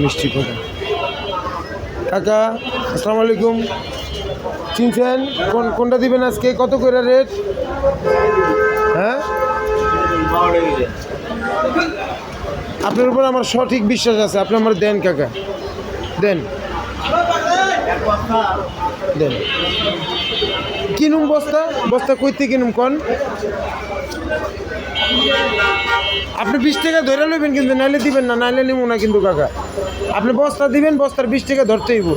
মিষ্টি কথা কাকা, আসসালামু আলাইকুম। চিনছেন কোনটা দিবেন আজকে? কত করে রেট? হ্যাঁ, আপনার উপর আমার সঠিক বিশ্বাস আছে। আপনি আমার দেন কাকা, দেন দেন। কিনুম বস্তা বস্তা কইতে কিনুম কন? আপনি 20 টাকা ধরে নেবেন কিন্তু, নাইলে দিবেন না, নাইলে নিব না কিন্তু কাকা। আপনি বস্তা দিবেন, বস্তার 20 টাকা ধরতে হইব।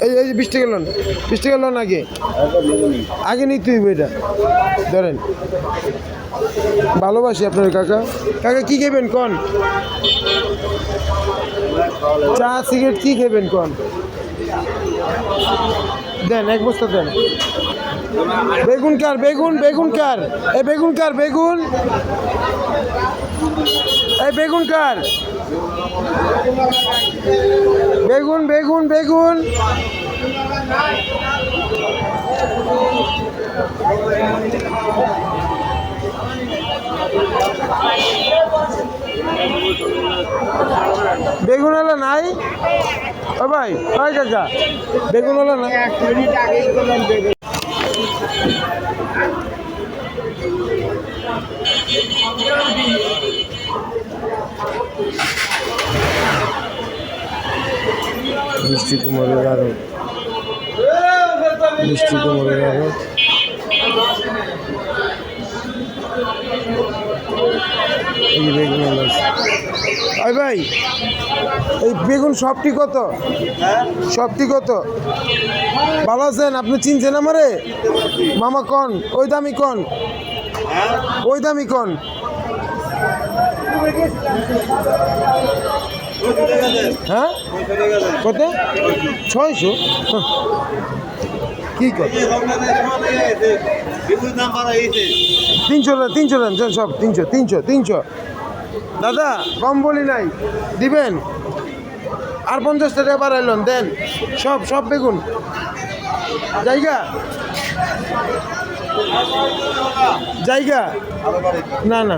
এই 20 টাকা লোন, 20 টাকা লোন আগে আগে নিতে হইব। এটা ধরেন, ভালোবাসি আপনার কাকা। কাকা কি খাবেন কন? চা সিগারেট কি খাবেন কন? দেন, এক বস্তা দেন। বেগুন কার? বেগুন বেগুন কার? এই বেগুন কার? বেগুন, এই বেগুন কার? বেগুন বেগুন বেগুন। বেগুনওয়ালা নাই? ও ভাই, ভাই কাকা, বেগুনওয়ালা নাই? মিষ্টি কুমড়ের আরো, মিষ্টি কুমড়ের আরো। এই বেগুন ওই ভাই, এই বেগুন সবটি কত? সবটি কত? ভালো আছেন? আপনি চিনছেন আমারে? মামা কন, ওই দামি কন, ওই দামি কন। হ্যাঁ, কত? 600? কি কর? 300, 300 দেন সব। 300 300 300। দাদা কম বলি নাই, দিবেন? আর 50 টাকা বাড়াইলেন, দেন সব সব বেগুন জায়গা জায়গা। না না,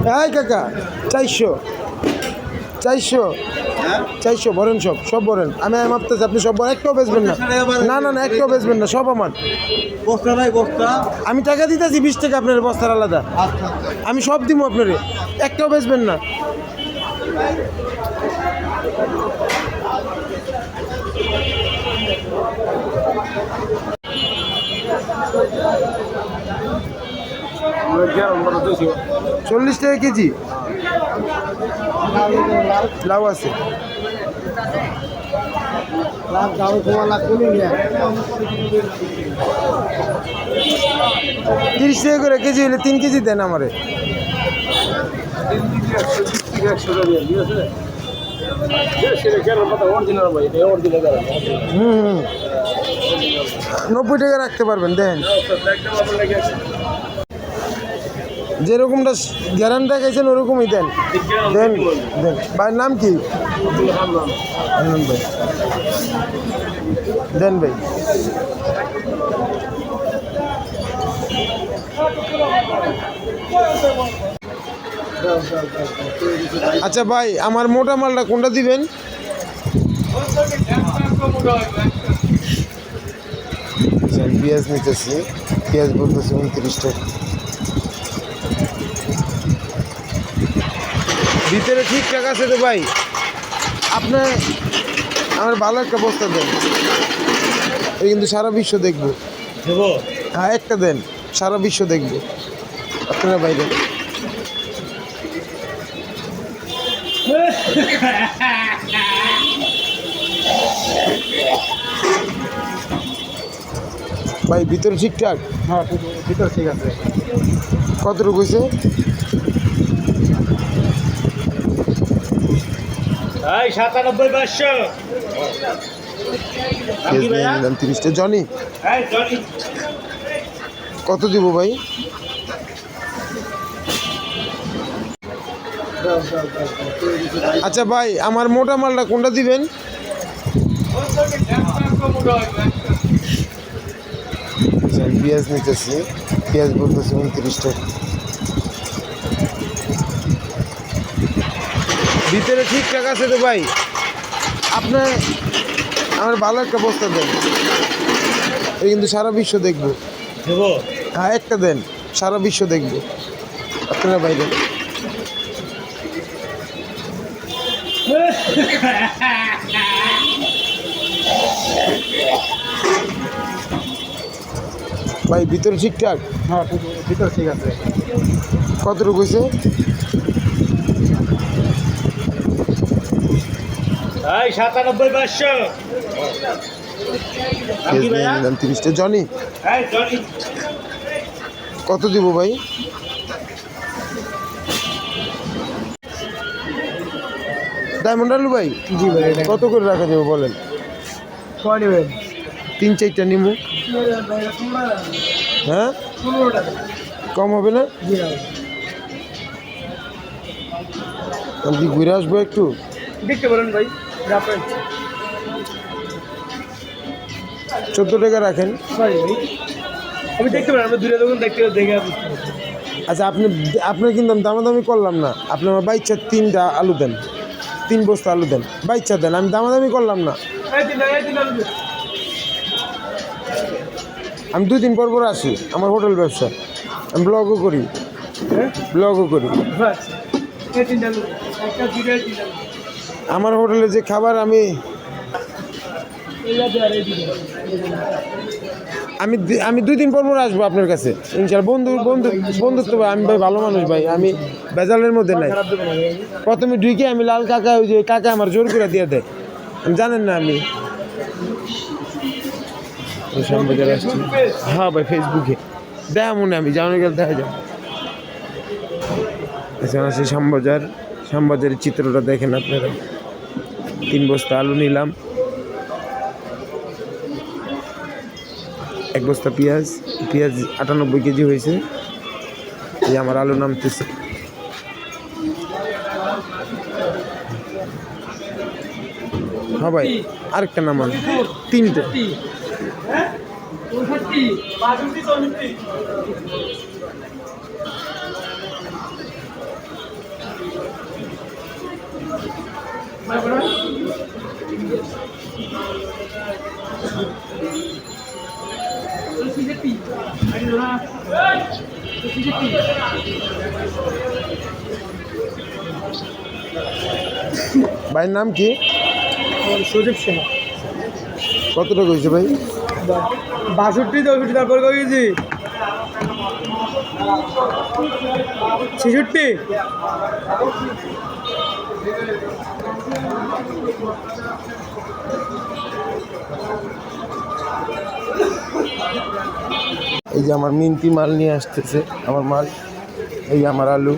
হ্যাঁ কাকা, 400 400 400 ভরেন, সব সব ভরেন। আমি মাপতেছি, আপনি সব ভরেন, একটাও বেচবেন না। না না না, একটাও বেচবেন না, সব আমার। বস্তা নাই বস্তা? আমি টাকা দিতেছি 20 টাকা আপনার বস্তার আলাদা। আমি সব দিব আপনারে, একটাও বেচবেন না। চল্লিশ টাকা কেজি লাউ আছে। 30 টাকা করে কেজি হলে 3 কেজি দেন আমারে। হুম, 90 টাকা রাখতে পারবেন, দেন। যেরকমটা গ্যারান্টি দেখাইছেন ওরকমই দেন, দেন দেন। ভাইয়ের নাম কি? আনন্দ ভাই, দেন ভাই। আচ্ছা ভাই, আমার মোটা মালটা কোনটা দিবেন? পেঁয়াজ নিতেছি, পেঁয়াজ বলতেছি 29 টাকা। ভিতরে ঠিকঠাক আছে তো ভাই? আপনার আমার ভালো একটা বস্তা দেন, এই কিন্তু সারা বিশ্ব দেখবো। হ্যাঁ, একটা দেন, সারা বিশ্ব দেখবো আপনারা বাইরে। ভাই ভিতরে ঠিকঠাক? হ্যাঁ, ভিতরে ঠিক আছে। কতটুকু হয়েছে? 97 30টা। জনি কত দিব ভাই? আচ্ছা ভাই, আমার মোটা মালটা কোনটা দিবেন? পেঁয়াজ নিতেছি, পেঁয়াজ বলতেছি 29 টাকা। ভিতরে ঠিকঠাক আছে তো ভাই? আপনার আমার ভালো একটা বস্তা দেন, এই কিন্তু সারা বিশ্ব দেখবো। দেবো হ্যাঁ একটা দেন, সারা বিশ্ব দেখবো আপনারা বাইরে। ভাই ভিতরে ঠিকঠাক? হ্যাঁ ভিতর ঠিক আছে। কতটুকু হয়েছে? এই 97,500 কি ভাইয়া? 30টা জনি এই জনি কত দিব ভাই? ডায়মন্ড আলু ভাই জি ভাই কত করে রাখা যাবে বলেন? কয় নেবেন? 3-4টা নিমু। হ্যাঁ 15 টাকা। কম হবে না? জি ভাই আমি কি ঘুরে আসবো একটু? দেখতে পারেন ভাই, আপনার 14 টাকা রাখেন। সরি ভাই, আমি দেখতে পারেন, আমরা দূরে দোকান দেখে দেখে বুঝতে পারছি। আচ্ছা আপনার কিন্তু আমি দামাদামি করলাম না, আপনি আমার বাইচ্ছা 3টা আলু দেন, 3 বস্তা আলু দেন, বাইচ্ছা দেন, আমি দামাদামি করলাম না। এই দিন আলু দিন। আমি 2 দিন পর পর আসি, আমার হোটেল ব্যবসা, আমি ব্লগও করি, ব্লগও করি। আচ্ছা এই দিন আলু একটা দিন আলু আমার হোটেলে যে খাবার আমি আমি 2 দিন পর পর আসবো আপনার কাছে ইনশাআল্লাহ। বন্ধুত্ব ভাই, আমি ভাই ভালো মানুষ ভাই, আমি বেজালের মধ্যে নাই। প্রথমে ঢুকে আমি লাল কাকা, ওই যে কাকা আমার জোর করে দিয়ে দেয়, আমি জানেন না আমি শ্যামবাজারে আসছি। হ্যাঁ ভাই ফেসবুকে দেখা মনে, আমি জানো গেলে দেখা যাবো। এখানে আছে শ্যামবাজারের চিত্রটা দেখেন আপনারা। 3 বস্তা আলু নিলাম, 1 বস্তা পেঁয়াজ 98 কেজি হয়েছে। এই আমার আলু নামতেছে। হ্যাঁ ভাই আরেকটা নামান, 3টে। ভাইয়ের নাম কি? সুদীপ সিং। কত টাকা হয়েছে ভাই? 62 তারপর কেজি 66। এই যে আমার মিন্তি মাল নিয়ে আসতেছে, আমার মাল, এই যে আমার আলু,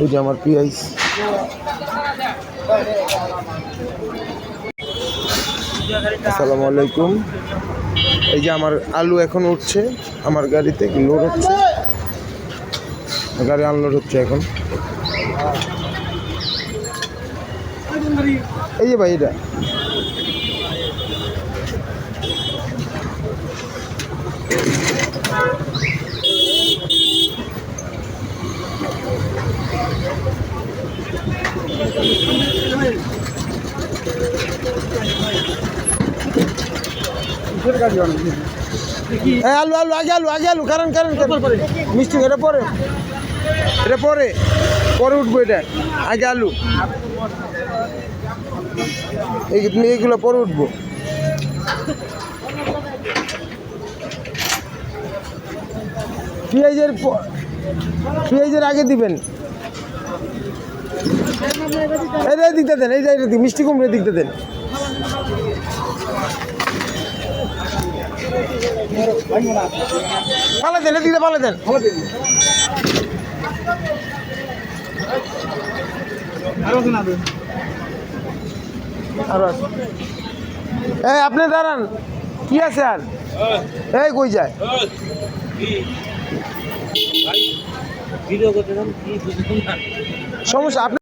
এই যে আমার পেঁয়াজ। আসসালামু আলাইকুম। এই যে আমার আলু এখন উঠছে আমার গাড়িতে, লোড হচ্ছে, গাড়ি আনলোড হচ্ছে এখন। এই যে ভাই এটা আলু আলু আগে আলু আগে আলু, কারণ মিষ্টি এটা পরে, এটা পরে পরে উঠবো, এটা আগে আলু, এইগুলো পরে উঠবো। পেঁয়াজের আগে দিবেন, এটা দিকতে দেন, এই যে মিষ্টি কুমড়ো দিকতে দেন। পালা দেন, এদিকে পালা দেন। আরো আছে। এই আপনি দাঁড়ান, কি আছে আর? এই কই যায়? সমস্যা আপনি